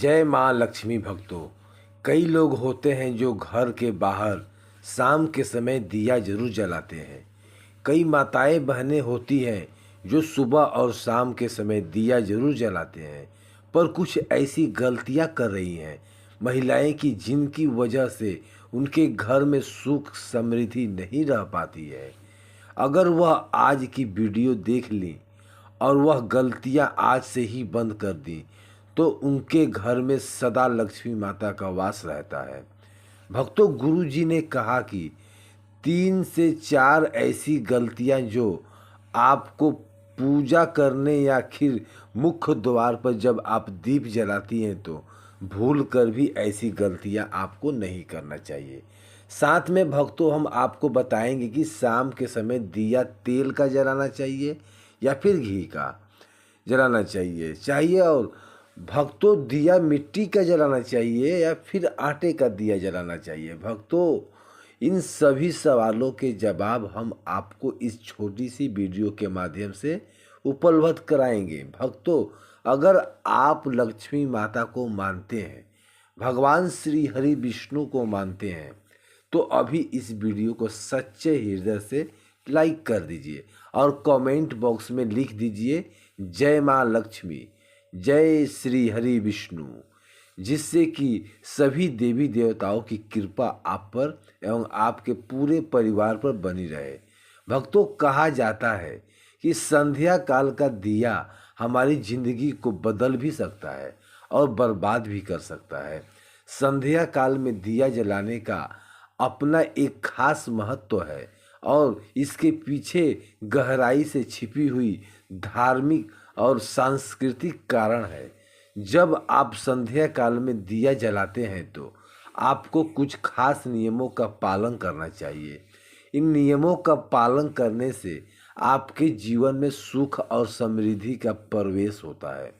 जय माँ लक्ष्मी भक्तों। कई लोग होते हैं जो घर के बाहर शाम के समय दिया जरूर जलाते हैं। कई माताएं बहनें होती हैं जो सुबह और शाम के समय दिया जरूर जलाते हैं, पर कुछ ऐसी गलतियां कर रही हैं महिलाएं की जिनकी वजह से उनके घर में सुख समृद्धि नहीं रह पाती है। अगर वह आज की वीडियो देख ली और वह गलतियां आज से ही बंद कर दी तो उनके घर में सदा लक्ष्मी माता का वास रहता है। भक्तों, गुरु जी ने कहा कि 3 से 4 ऐसी गलतियां जो आपको पूजा करने या फिर मुख्य द्वार पर जब आप दीप जलाती हैं तो भूल कर भी ऐसी गलतियां आपको नहीं करना चाहिए। साथ में भक्तों, हम आपको बताएंगे कि शाम के समय दिया तेल का जलाना चाहिए या फिर घी का जलाना चाहिए और भक्तों दिया मिट्टी का जलाना चाहिए या फिर आटे का दिया जलाना चाहिए। भक्तों, इन सभी सवालों के जवाब हम आपको इस छोटी सी वीडियो के माध्यम से उपलब्ध कराएंगे। भक्तों, अगर आप लक्ष्मी माता को मानते हैं, भगवान श्री हरि विष्णु को मानते हैं, तो अभी इस वीडियो को सच्चे हृदय से लाइक कर दीजिए और कमेंट बॉक्स में लिख दीजिए जय माँ लक्ष्मी, जय श्री हरि विष्णु, जिससे कि सभी देवी देवताओं की कृपा आप पर एवं आपके पूरे परिवार पर बनी रहे। भक्तों, कहा जाता है कि संध्या काल का दिया हमारी जिंदगी को बदल भी सकता है और बर्बाद भी कर सकता है। संध्या काल में दिया जलाने का अपना एक खास महत्व है और इसके पीछे गहराई से छिपी हुई धार्मिक और सांस्कृतिक कारण है। जब आप संध्या काल में दिया जलाते हैं तो आपको कुछ खास नियमों का पालन करना चाहिए। इन नियमों का पालन करने से आपके जीवन में सुख और समृद्धि का प्रवेश होता है।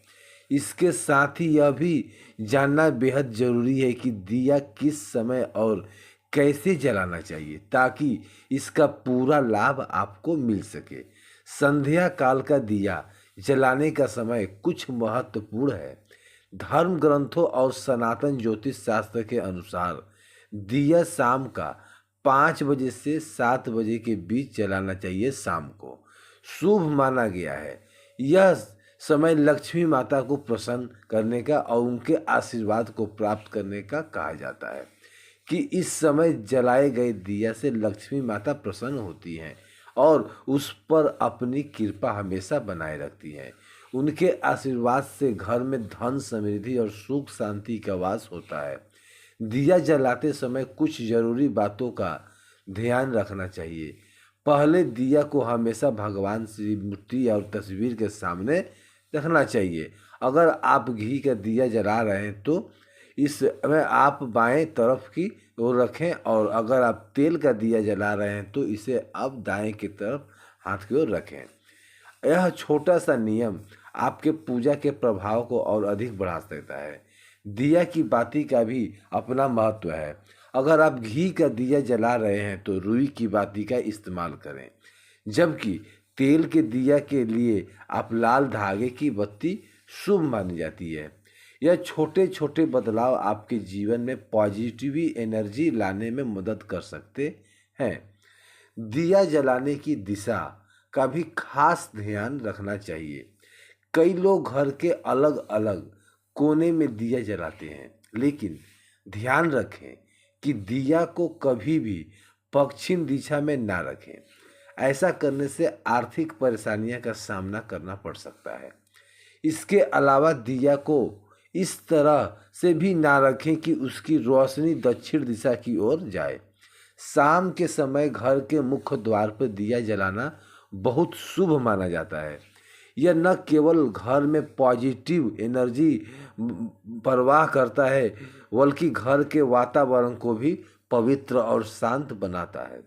इसके साथ ही यह भी जानना बेहद जरूरी है कि दिया किस समय और कैसे जलाना चाहिए ताकि इसका पूरा लाभ आपको मिल सके। संध्या काल का दिया जलाने का समय कुछ महत्वपूर्ण है। धर्म ग्रंथों और सनातन ज्योतिष शास्त्र के अनुसार दिया शाम का 5 बजे से 7 बजे के बीच जलाना चाहिए। शाम को शुभ माना गया है। यह समय लक्ष्मी माता को प्रसन्न करने का और उनके आशीर्वाद को प्राप्त करने का कहा जाता है कि इस समय जलाए गए दिया से लक्ष्मी माता प्रसन्न होती हैं और उस पर अपनी कृपा हमेशा बनाए रखती हैं। उनके आशीर्वाद से घर में धन समृद्धि और सुख शांति का वास होता है। दिया जलाते समय कुछ जरूरी बातों का ध्यान रखना चाहिए। पहले दिया को हमेशा भगवान श्री मूर्ति और तस्वीर के सामने रखना चाहिए। अगर आप घी का दिया जला रहे हैं तो इसमें आप बाएं तरफ की ओर रखें और अगर आप तेल का दिया जला रहे हैं तो इसे आप दाएं की तरफ हाथ की ओर रखें। यह छोटा सा नियम आपके पूजा के प्रभाव को और अधिक बढ़ा सकता है। दिया की बाती का भी अपना महत्व है। अगर आप घी का दिया जला रहे हैं तो रुई की बाती का इस्तेमाल करें, जबकि तेल के दिया के लिए आप लाल धागे की बत्ती शुभ मानी जाती है। यह छोटे छोटे बदलाव आपके जीवन में पॉजिटिव एनर्जी लाने में मदद कर सकते हैं। दिया जलाने की दिशा का भी खास ध्यान रखना चाहिए। कई लोग घर के अलग अलग कोने में दिया जलाते हैं, लेकिन ध्यान रखें कि दिया को कभी भी पश्चिम दिशा में ना रखें। ऐसा करने से आर्थिक परेशानियों का सामना करना पड़ सकता है। इसके अलावा दिया को इस तरह से भी ना रखें कि उसकी रोशनी दक्षिण दिशा की ओर जाए। शाम के समय घर के मुख्य द्वार पर दिया जलाना बहुत शुभ माना जाता है। यह न केवल घर में पॉजिटिव एनर्जी प्रवाह करता है, बल्कि घर के वातावरण को भी पवित्र और शांत बनाता है।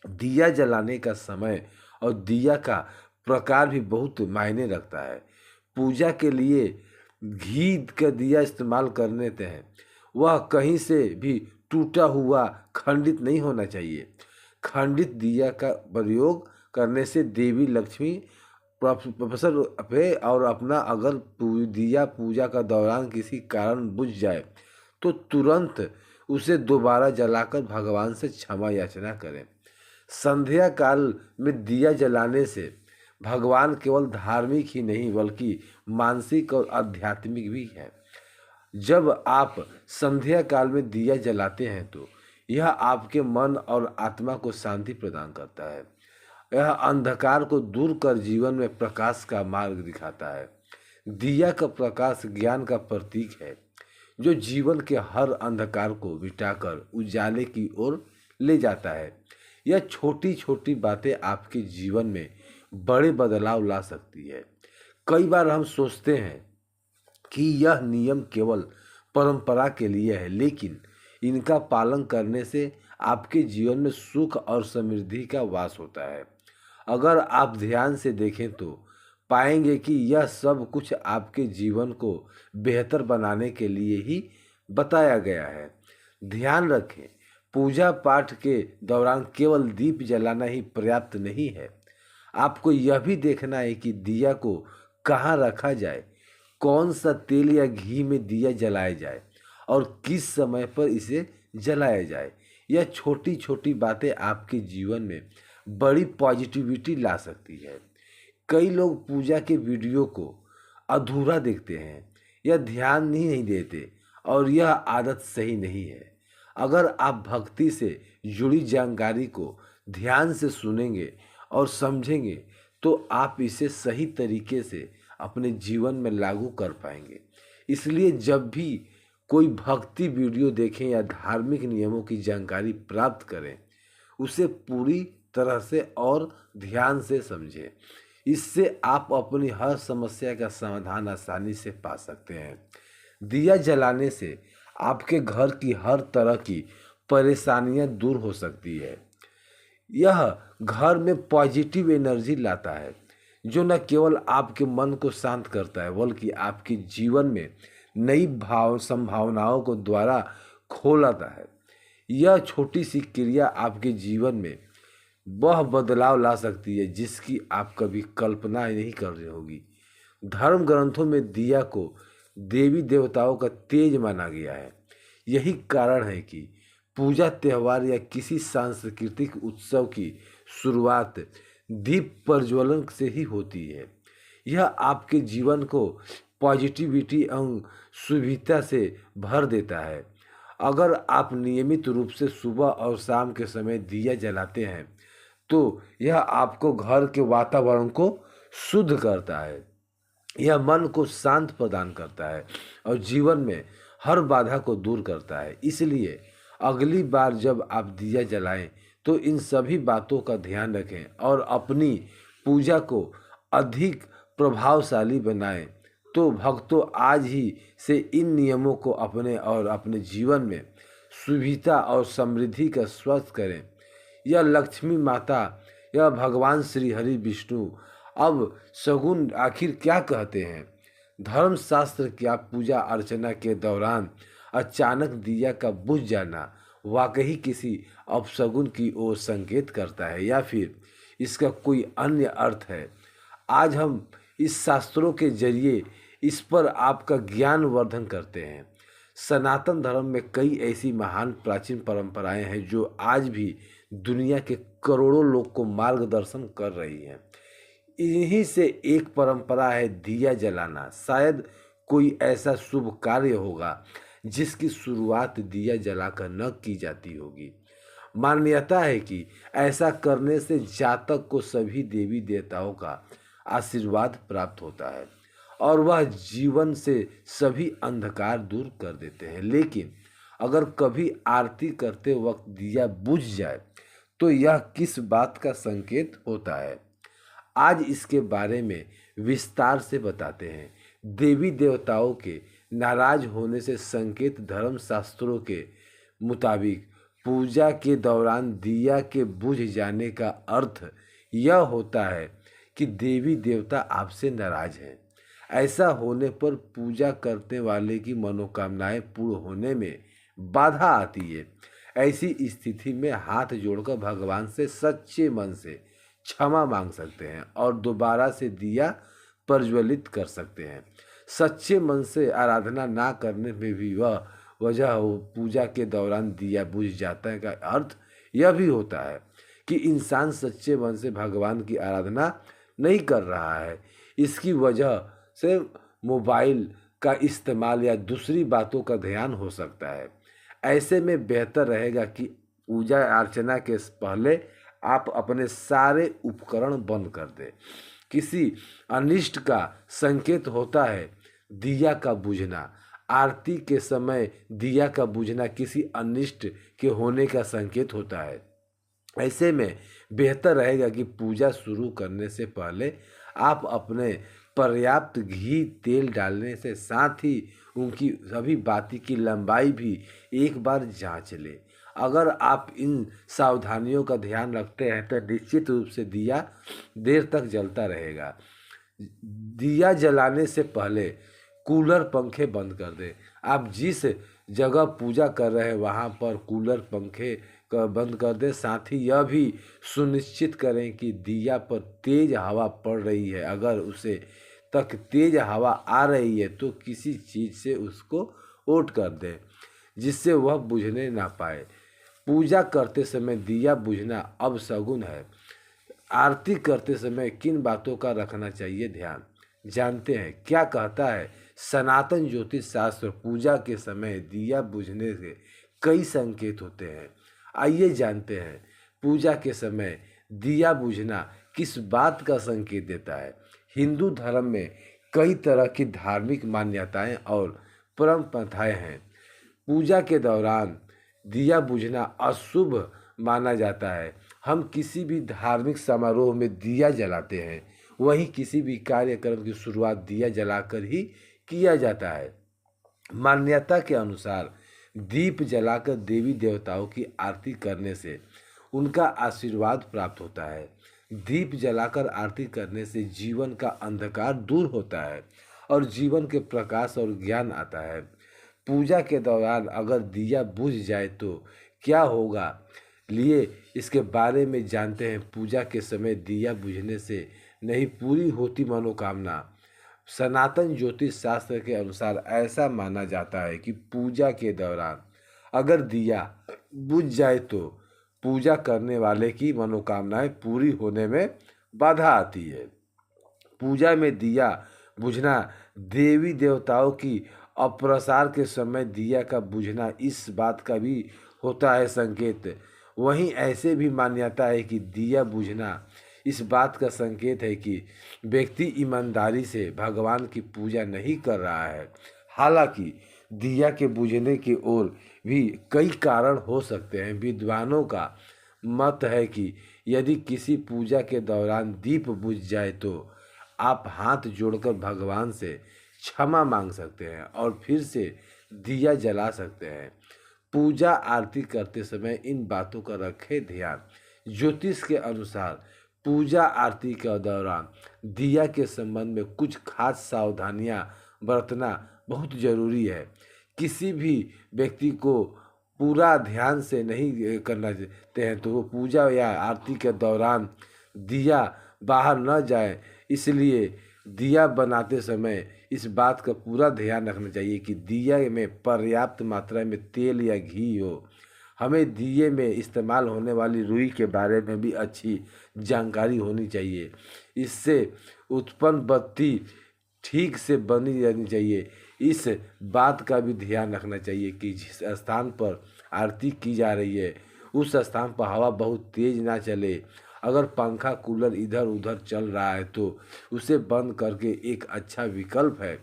दिया जलाने का समय और दिया का प्रकार भी बहुत मायने रखता है। पूजा के लिए घी का दिया इस्तेमाल करने हैं, वह कहीं से भी टूटा हुआ खंडित नहीं होना चाहिए। खंडित दिया का प्रयोग करने से देवी लक्ष्मी प्रोफेसर पे और अपना अगर दिया पूजा का दौरान किसी कारण बुझ जाए तो तुरंत उसे दोबारा जलाकर भगवान से क्षमा याचना करें। संध्या काल में दिया जलाने से भगवान केवल धार्मिक ही नहीं बल्कि मानसिक और आध्यात्मिक भी है। जब आप संध्या काल में दिया जलाते हैं तो यह आपके मन और आत्मा को शांति प्रदान करता है। यह अंधकार को दूर कर जीवन में प्रकाश का मार्ग दिखाता है। दिया का प्रकाश ज्ञान का प्रतीक है जो जीवन के हर अंधकार को मिटाकर उजाले की ओर ले जाता है। यह छोटी छोटी बातें आपके जीवन में बड़े बदलाव ला सकती है। कई बार हम सोचते हैं कि यह नियम केवल परंपरा के लिए है, लेकिन इनका पालन करने से आपके जीवन में सुख और समृद्धि का वास होता है। अगर आप ध्यान से देखें तो पाएंगे कि यह सब कुछ आपके जीवन को बेहतर बनाने के लिए ही बताया गया है। ध्यान रखें, पूजा पाठ के दौरान केवल दीप जलाना ही पर्याप्त नहीं है। आपको यह भी देखना है कि दिया को कहाँ रखा जाए, कौन सा तेल या घी में दिया जलाया जाए और किस समय पर इसे जलाया जाए। यह छोटी छोटी बातें आपके जीवन में बड़ी पॉजिटिविटी ला सकती है। कई लोग पूजा के वीडियो को अधूरा देखते हैं या ध्यान ही नहीं देते और यह आदत सही नहीं है। अगर आप भक्ति से जुड़ी जानकारी को ध्यान से सुनेंगे और समझेंगे तो आप इसे सही तरीके से अपने जीवन में लागू कर पाएंगे। इसलिए जब भी कोई भक्ति वीडियो देखें या धार्मिक नियमों की जानकारी प्राप्त करें, उसे पूरी तरह से और ध्यान से समझें। इससे आप अपनी हर समस्या का समाधान आसानी से पा सकते हैं। दिया जलाने से आपके घर की हर तरह की परेशानियां दूर हो सकती है। यह घर में पॉजिटिव एनर्जी लाता है जो न केवल आपके मन को शांत करता है बल्कि आपके जीवन में नई संभावनाओं को द्वारा खोलता है। यह छोटी सी क्रिया आपके जीवन में वह बदलाव ला सकती है जिसकी आप कभी कल्पना ही नहीं कर रही होगी। धर्म ग्रंथों में दिया को देवी देवताओं का तेज माना गया है। यही कारण है कि पूजा, त्योहार या किसी सांस्कृतिक उत्सव की शुरुआत दीप प्रज्वलन से ही होती है। यह आपके जीवन को पॉजिटिविटी और सुविधा से भर देता है। अगर आप नियमित रूप से सुबह और शाम के समय दिया जलाते हैं तो यह आपको घर के वातावरण को शुद्ध करता है। यह मन को शांत प्रदान करता है और जीवन में हर बाधा को दूर करता है। इसलिए अगली बार जब आप दिया जलाएं तो इन सभी बातों का ध्यान रखें और अपनी पूजा को अधिक प्रभावशाली बनाएं। तो भक्तों, आज ही से इन नियमों को अपने और अपने जीवन में सुविधा और समृद्धि का स्वस्थ करें। यह लक्ष्मी माता या भगवान श्री हरि विष्णु अब शगुन आखिर क्या कहते हैं? धर्मशास्त्र क्या पूजा अर्चना के दौरान अचानक दिया का बुझ जाना वाकई किसी अपशगुन की ओर संकेत करता है या फिर इसका कोई अन्य अर्थ है? आज हम इस शास्त्रों के जरिए इस पर आपका ज्ञान वर्धन करते हैं। सनातन धर्म में कई ऐसी महान प्राचीन परंपराएं हैं जो आज भी दुनिया के करोड़ों लोग को मार्गदर्शन कर रही हैं। इन्हीं से एक परंपरा है दिया जलाना। शायद कोई ऐसा शुभ कार्य होगा जिसकी शुरुआत दिया जलाकर न की जाती होगी। मान्यता है कि ऐसा करने से जातक को सभी देवी देवताओं का आशीर्वाद प्राप्त होता है और वह जीवन से सभी अंधकार दूर कर देते हैं। लेकिन अगर कभी आरती करते वक्त दिया बुझ जाए तो यह किस बात का संकेत होता है? आज इसके बारे में विस्तार से बताते हैं। देवी देवताओं के नाराज होने से संकेत धर्मशास्त्रों के मुताबिक पूजा के दौरान दिया के बुझ जाने का अर्थ यह होता है कि देवी देवता आपसे नाराज हैं। ऐसा होने पर पूजा करने वाले की मनोकामनाएं पूर्ण होने में बाधा आती है। ऐसी स्थिति में हाथ जोड़कर भगवान से सच्चे मन से क्षमा मांग सकते हैं और दोबारा से दिया प्रज्वलित कर सकते हैं। सच्चे मन से आराधना ना करने में भी वह वजह हो पूजा के दौरान दिया बुझ जाता है का अर्थ यह भी होता है कि इंसान सच्चे मन से भगवान की आराधना नहीं कर रहा है। इसकी वजह से मोबाइल का इस्तेमाल या दूसरी बातों का ध्यान हो सकता है। ऐसे में बेहतर रहेगा कि पूजा अर्चना के पहले आप अपने सारे उपकरण बंद कर दें। किसी अनिष्ट का संकेत होता है दिया का बुझना। आरती के समय दिया का बुझना किसी अनिष्ट के होने का संकेत होता है। ऐसे में बेहतर रहेगा कि पूजा शुरू करने से पहले आप अपने पर्याप्त घी तेल डालने से साथ ही उनकी सभी बाती की लंबाई भी एक बार जांच लें। अगर आप इन सावधानियों का ध्यान रखते हैं तो निश्चित रूप से दिया देर तक जलता रहेगा। दिया जलाने से पहले कूलर पंखे बंद कर दें। आप जिस जगह पूजा कर रहे हैं वहाँ पर कूलर पंखे बंद कर दें। साथ ही यह भी सुनिश्चित करें कि दिया पर तेज हवा पड़ रही है। अगर उसे तक तेज हवा आ रही है तो किसी चीज़ से उसको ओट कर दें जिससे वह बुझने ना पाए। पूजा करते समय दिया बुझना अपशगुन है। आरती करते समय किन बातों का रखना चाहिए ध्यान जानते हैं। क्या कहता है सनातन ज्योतिष शास्त्र? पूजा के समय दिया बुझने से कई संकेत होते हैं। आइए जानते हैं पूजा के समय दिया बुझना किस बात का संकेत देता है। हिंदू धर्म में कई तरह की धार्मिक मान्यताएं और परंपराएं हैं। पूजा के दौरान दिया बुझना अशुभ माना जाता है। हम किसी भी धार्मिक समारोह में दिया जलाते हैं, वहीं किसी भी कार्यक्रम की शुरुआत दिया जलाकर ही किया जाता है। मान्यता के अनुसार दीप जलाकर देवी देवताओं की आरती करने से उनका आशीर्वाद प्राप्त होता है। दीप जलाकर आरती करने से जीवन का अंधकार दूर होता है और जीवन के प्रकाश और ज्ञान आता है। पूजा के दौरान अगर दिया बुझ जाए तो क्या होगा, लिए इसके बारे में जानते हैं। पूजा के समय दिया बुझने से नहीं पूरी होती मनोकामना। सनातन ज्योतिष शास्त्र के अनुसार ऐसा माना जाता है कि पूजा के दौरान अगर दिया बुझ जाए तो पूजा करने वाले की मनोकामनाएं पूरी होने में बाधा आती है। पूजा में दिया बुझना देवी देवताओं की अप्रसार के समय दिया का बुझना इस बात का भी होता है संकेत। वहीं ऐसे भी मान्यता है कि दिया बुझना इस बात का संकेत है कि व्यक्ति ईमानदारी से भगवान की पूजा नहीं कर रहा है। हालांकि दिया के बुझने की ओर भी कई कारण हो सकते हैं। विद्वानों का मत है कि यदि किसी पूजा के दौरान दीप बुझ जाए तो आप हाथ जोड़कर भगवान से क्षमा मांग सकते हैं और फिर से दिया जला सकते हैं। पूजा आरती करते समय इन बातों का रखें ध्यान। ज्योतिष के अनुसार पूजा आरती के दौरान दिया के संबंध में कुछ खास सावधानियां बरतना बहुत जरूरी है। किसी भी व्यक्ति को पूरा ध्यान से नहीं करना चाहते हैं तो वो पूजा या आरती के दौरान दिया बाहर न जाए। इसलिए दिया बनाते समय इस बात का पूरा ध्यान रखना चाहिए कि दिया में पर्याप्त मात्रा में तेल या घी हो। हमें दिए में इस्तेमाल होने वाली रुई के बारे में भी अच्छी जानकारी होनी चाहिए। इससे उत्पन्न बत्ती ठीक से बनी रहनी चाहिए। इस बात का भी ध्यान रखना चाहिए कि जिस स्थान पर आरती की जा रही है उस स्थान पर हवा बहुत तेज ना चले। अगर पंखा कूलर इधर उधर चल रहा है तो उसे बंद करके एक अच्छा विकल्प है।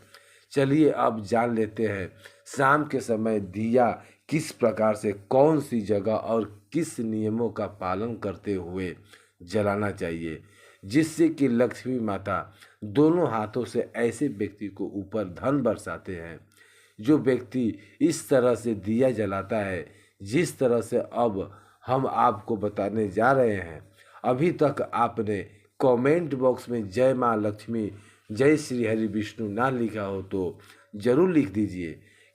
चलिए अब जान लेते हैं शाम के समय दिया किस प्रकार से कौन सी जगह और किस नियमों का पालन करते हुए जलाना चाहिए जिससे कि लक्ष्मी माता दोनों हाथों से ऐसे व्यक्ति को ऊपर धन बरसाते हैं। जो व्यक्ति इस तरह से दिया जलाता है जिस तरह से अब हम आपको बताने जा रहे हैं, अभी तक आपने कमेंट बॉक्स में जय माँ लक्ष्मी जय श्री हरि विष्णु ना लिखा हो तो ज़रूर लिख दीजिए,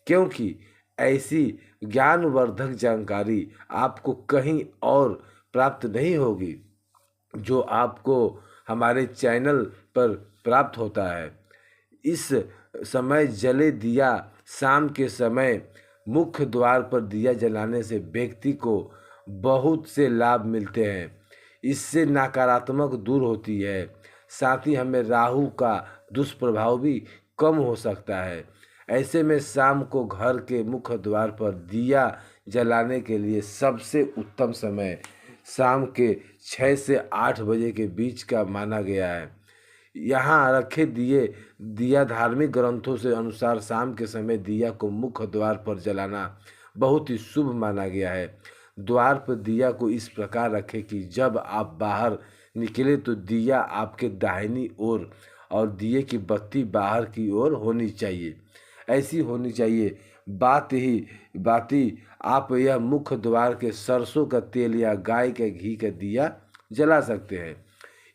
क्योंकि ऐसी ज्ञानवर्धक जानकारी आपको कहीं और प्राप्त नहीं होगी। जो आपको हमारे चैनल पर प्राप्त होता है। इस समय जले दिया शाम के समय मुख्य द्वार पर दिया जलाने से व्यक्ति को बहुत से लाभ मिलते हैं। इससे नकारात्मक दूर होती है, साथ ही हमें राहु का दुष्प्रभाव भी कम हो सकता है। ऐसे में शाम को घर के मुख्य द्वार पर दिया जलाने के लिए सबसे उत्तम समय शाम के 6 से 8 बजे के बीच का माना गया है। यहाँ रखे दिया धार्मिक ग्रंथों से अनुसार शाम के समय दिया को मुख्य द्वार पर जलाना बहुत ही शुभ माना गया है। द्वार पर दिया को इस प्रकार रखें कि जब आप बाहर निकले तो दिया आपके दाहिनी ओर और दिए की बत्ती बाहर की ओर होनी चाहिए। ऐसी होनी चाहिए। बाती आप यह मुख्य द्वार के सरसों का तेल या गाय के घी का दिया जला सकते हैं।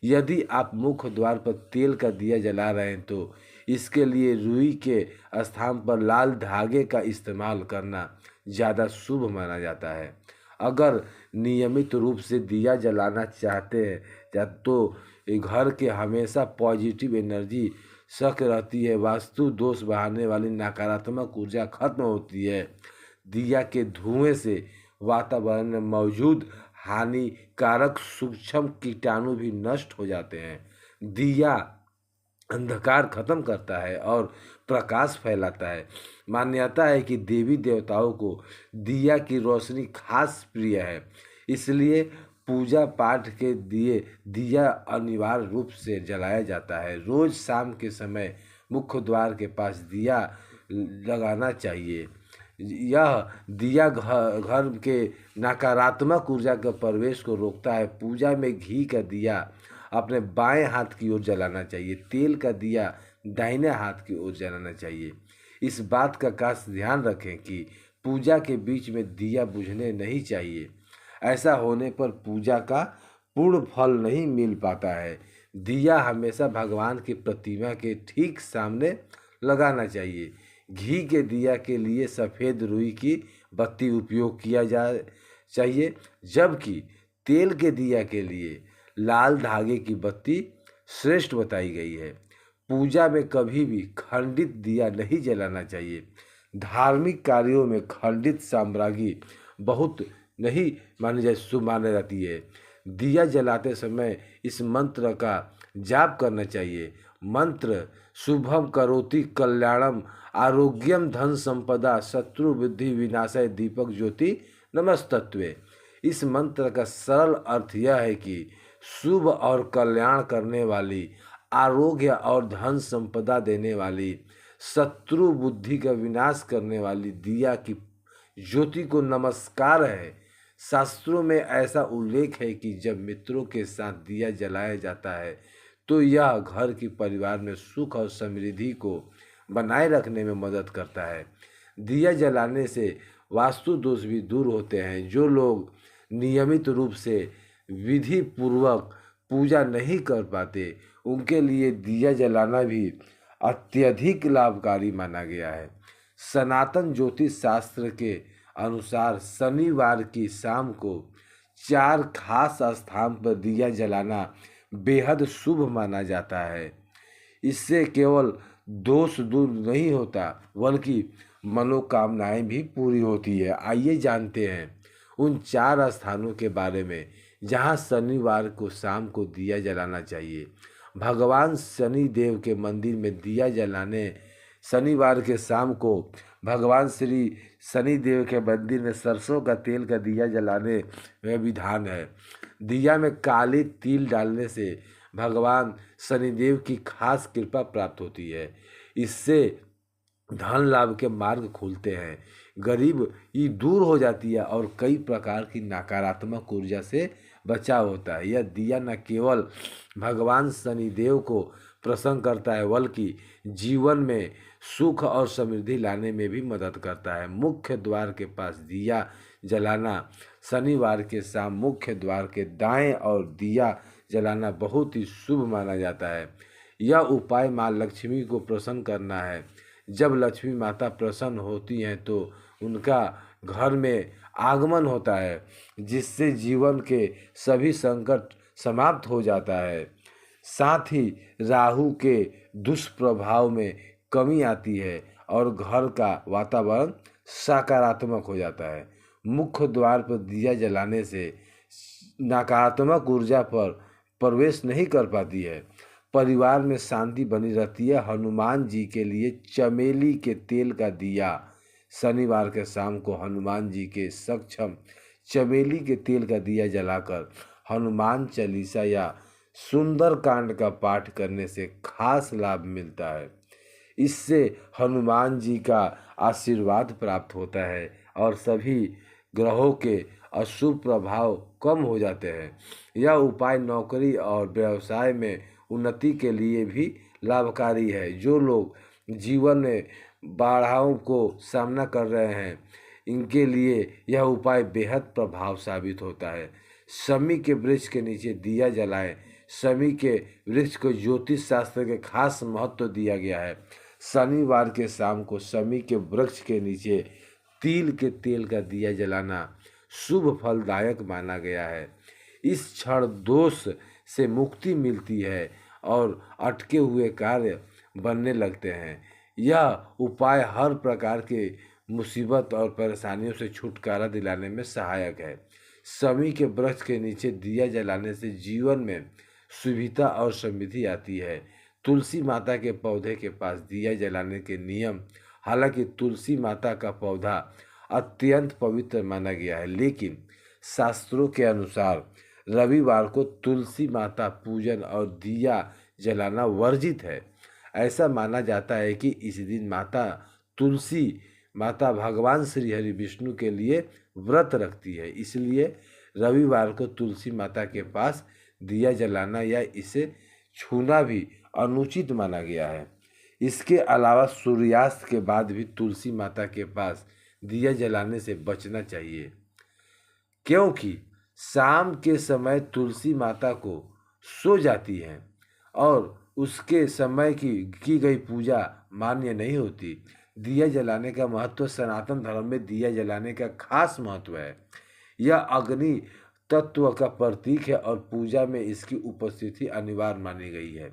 यदि आप मुख्य द्वार पर तेल का दिया जला रहे हैं तो इसके लिए रुई के स्थान पर लाल धागे का इस्तेमाल करना ज़्यादा शुभ माना जाता है। अगर नियमित रूप से दिया जलाना चाहते हैं तो घर के हमेशा पॉजिटिव एनर्जी शक रहती है, वास्तु दोष बढ़ाने वाली नकारात्मक ऊर्जा खत्म होती है। दिया के धुएं से वातावरण में मौजूद हानिकारक सूक्ष्म कीटाणु भी नष्ट हो जाते हैं। दिया अंधकार खत्म करता है और प्रकाश फैलाता है। मान्यता है कि देवी देवताओं को दिया की रोशनी खास प्रिय है, इसलिए पूजा पाठ के दिया अनिवार्य रूप से जलाया जाता है। रोज शाम के समय मुख्य द्वार के पास दिया लगाना चाहिए। यह दिया घर के नकारात्मक ऊर्जा के प्रवेश को रोकता है। पूजा में घी का दिया अपने बाएं हाथ की ओर जलाना चाहिए, तेल का दिया दाहिने हाथ की ओर जलाना चाहिए। इस बात का खास ध्यान रखें कि पूजा के बीच में दिया बुझने नहीं चाहिए। ऐसा होने पर पूजा का पूर्ण फल नहीं मिल पाता है। दिया हमेशा भगवान की प्रतिमा के ठीक सामने लगाना चाहिए। घी के दिया के लिए सफ़ेद रुई की बत्ती उपयोग किया चाहिए, जबकि तेल के दिया के लिए लाल धागे की बत्ती श्रेष्ठ बताई गई है। पूजा में कभी भी खंडित दिया नहीं जलाना चाहिए। धार्मिक कार्यों में खंडित सामग्री बहुत नहीं शुभ मानी जाती है। दिया जलाते समय इस मंत्र का जाप करना चाहिए। मंत्र शुभम करोति कल्याणम आरोग्यम धन संपदा शत्रु बुद्धि विनाशाय दीपक ज्योति नमस्तत्वे। इस मंत्र का सरल अर्थ यह है कि शुभ और कल्याण करने वाली, आरोग्य और धन संपदा देने वाली, शत्रु बुद्धि का विनाश करने वाली दिया की ज्योति को नमस्कार है। शास्त्रों में ऐसा उल्लेख है कि जब मित्रों के साथ दिया जलाया जाता है तो यह घर की परिवार में सुख और समृद्धि को बनाए रखने में मदद करता है। दिया जलाने से वास्तु दोष भी दूर होते हैं। जो लोग नियमित रूप से विधि पूर्वक पूजा नहीं कर पाते उनके लिए दिया जलाना भी अत्यधिक लाभकारी माना गया है। सनातन ज्योतिष शास्त्र के अनुसार शनिवार की शाम को 4 खास स्थान पर दिया जलाना बेहद शुभ माना जाता है। इससे केवल दोष दूर नहीं होता बल्कि मनोकामनाएं भी पूरी होती है। आइए जानते हैं उन 4 स्थानों के बारे में जहां शनिवार को शाम को दिया जलाना चाहिए। भगवान शनि देव के मंदिर में दिया जलाने शनिवार के शाम को भगवान श्री शनि देव के मंदिर में सरसों का तेल का दिया जलाने में विधान है। दिया में काले तिल डालने से भगवान शनिदेव की खास कृपा प्राप्त होती है। इससे धन लाभ के मार्ग खुलते हैं, गरीबी दूर हो जाती है और कई प्रकार की नकारात्मक ऊर्जा से बचाव होता है। यह दिया न केवल भगवान शनिदेव को प्रसन्न करता है बल्कि जीवन में सुख और समृद्धि लाने में भी मदद करता है। मुख्य द्वार के पास दिया जलाना शनिवार के शाम मुख्य द्वार के दाएं और दिया जलाना बहुत ही शुभ माना जाता है। यह उपाय माँ लक्ष्मी को प्रसन्न करना है। जब लक्ष्मी माता प्रसन्न होती हैं तो उनका घर में आगमन होता है, जिससे जीवन के सभी संकट समाप्त हो जाता है। साथ ही राहु के दुष्प्रभाव में कमी आती है और घर का वातावरण सकारात्मक हो जाता है। मुख्य द्वार पर दिया जलाने से नकारात्मक ऊर्जा पर प्रवेश नहीं कर पाती है। परिवार में शांति बनी रहती है। हनुमान जी के लिए चमेली के तेल का दिया शनिवार के शाम को हनुमान जी के सक्षम चमेली के तेल का दिया जलाकर हनुमान चालीसा या सुंदर कांड का पाठ करने से खास लाभ मिलता है। इससे हनुमान जी का आशीर्वाद प्राप्त होता है और सभी ग्रहों के अशुभ प्रभाव कम हो जाते हैं। यह उपाय नौकरी और व्यवसाय में उन्नति के लिए भी लाभकारी है। जो लोग जीवन में बाधाओं को सामना कर रहे हैं, इनके लिए यह उपाय बेहद प्रभाव साबित होता है। शमी के वृक्ष के नीचे दिया जलाएं। शमी के वृक्ष को ज्योतिष शास्त्र के खास महत्व दिया गया है। शनिवार के शाम को शमी के वृक्ष के नीचे तिल के तेल का दिया जलाना शुभ फलदायक माना गया है। इस क्षण दोष से मुक्ति मिलती है और अटके हुए कार्य बनने लगते हैं। यह उपाय हर प्रकार के मुसीबत और परेशानियों से छुटकारा दिलाने में सहायक है। शमी के वृक्ष के नीचे दिया जलाने से जीवन में सुविधा और समृद्धि आती है। तुलसी माता के पौधे के पास दिया जलाने के नियम। हालांकि तुलसी माता का पौधा अत्यंत पवित्र माना गया है, लेकिन शास्त्रों के अनुसार रविवार को तुलसी माता पूजन और दिया जलाना वर्जित है। ऐसा माना जाता है कि इस दिन माता तुलसी माता भगवान श्री हरि विष्णु के लिए व्रत रखती है, इसलिए रविवार को तुलसी माता के पास दिया जलाना या इसे छूना भी अनुचित माना गया है। इसके अलावा सूर्यास्त के बाद भी तुलसी माता के पास दिया जलाने से बचना चाहिए, क्योंकि शाम के समय तुलसी माता को सो जाती हैं और उसके समय की गई पूजा मान्य नहीं होती। दिया जलाने का महत्व सनातन धर्म में दिया जलाने का खास महत्व है। यह अग्नि तत्व का प्रतीक है और पूजा में इसकी उपस्थिति अनिवार्य मानी गई है।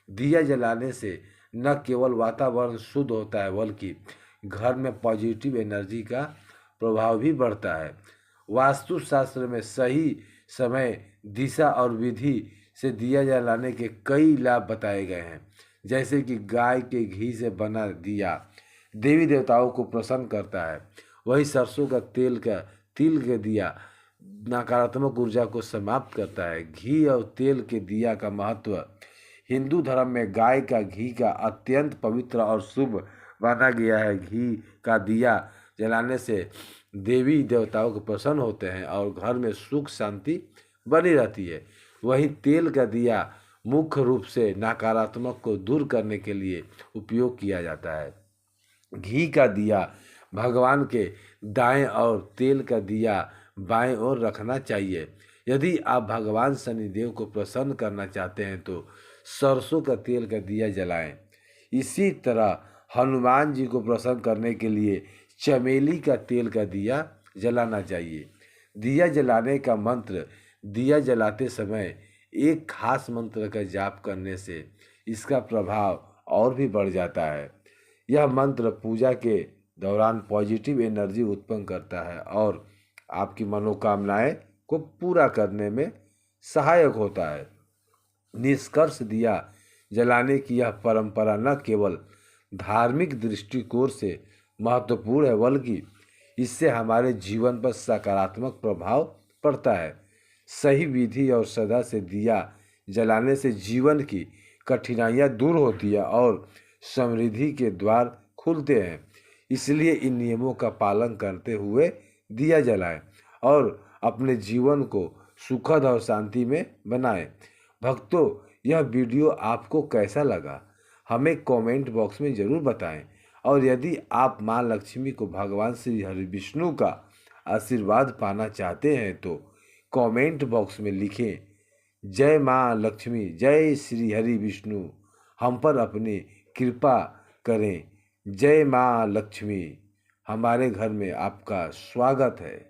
दिया जलाने से न केवल वातावरण शुद्ध होता है, बल्कि घर में पॉजिटिव एनर्जी का प्रभाव भी बढ़ता है। वास्तुशास्त्र में सही समय, दिशा और विधि से दिया जलाने के कई लाभ बताए गए हैं, जैसे कि गाय के घी से बना दिया देवी देवताओं को प्रसन्न करता है। वही सरसों का तिल के दिया नकारात्मक ऊर्जा को समाप्त करता है। घी और तेल के दिया का महत्व। हिंदू धर्म में गाय का घी का अत्यंत पवित्र और शुभ माना गया है। घी का दिया जलाने से देवी देवताओं को प्रसन्न होते हैं और घर में सुख शांति बनी रहती है। वहीं तेल का दिया मुख्य रूप से नकारात्मक को दूर करने के लिए उपयोग किया जाता है। घी का दिया भगवान के दाएं और तेल का दिया बाएं ओर रखना चाहिए। यदि आप भगवान शनिदेव को प्रसन्न करना चाहते हैं तो सरसों का तेल का दिया जलाएं। इसी तरह हनुमान जी को प्रसन्न करने के लिए चमेली का तेल का दिया जलाना चाहिए। दिया जलाने का मंत्र। दिया जलाते समय एक खास मंत्र का जाप करने से इसका प्रभाव और भी बढ़ जाता है। यह मंत्र पूजा के दौरान पॉजिटिव एनर्जी उत्पन्न करता है और आपकी मनोकामनाएं को पूरा करने में सहायक होता है। निष्कर्ष, दिया जलाने की यह परंपरा न केवल धार्मिक दृष्टिकोण से महत्वपूर्ण है, बल्कि इससे हमारे जीवन पर सकारात्मक प्रभाव पड़ता है। सही विधि और श्रद्धा से दिया जलाने से जीवन की कठिनाइयाँ दूर होती है और समृद्धि के द्वार खुलते हैं। इसलिए इन नियमों का पालन करते हुए दिया जलाएं और अपने जीवन को सुखद और शांति में बनाएं। भक्तों, यह वीडियो आपको कैसा लगा हमें कमेंट बॉक्स में ज़रूर बताएं और यदि आप माँ लक्ष्मी को भगवान श्री हरि विष्णु का आशीर्वाद पाना चाहते हैं तो कमेंट बॉक्स में लिखें, जय माँ लक्ष्मी, जय श्री हरि विष्णु, हम पर अपनी कृपा करें। जय माँ लक्ष्मी। हमारे घर में आपका स्वागत है।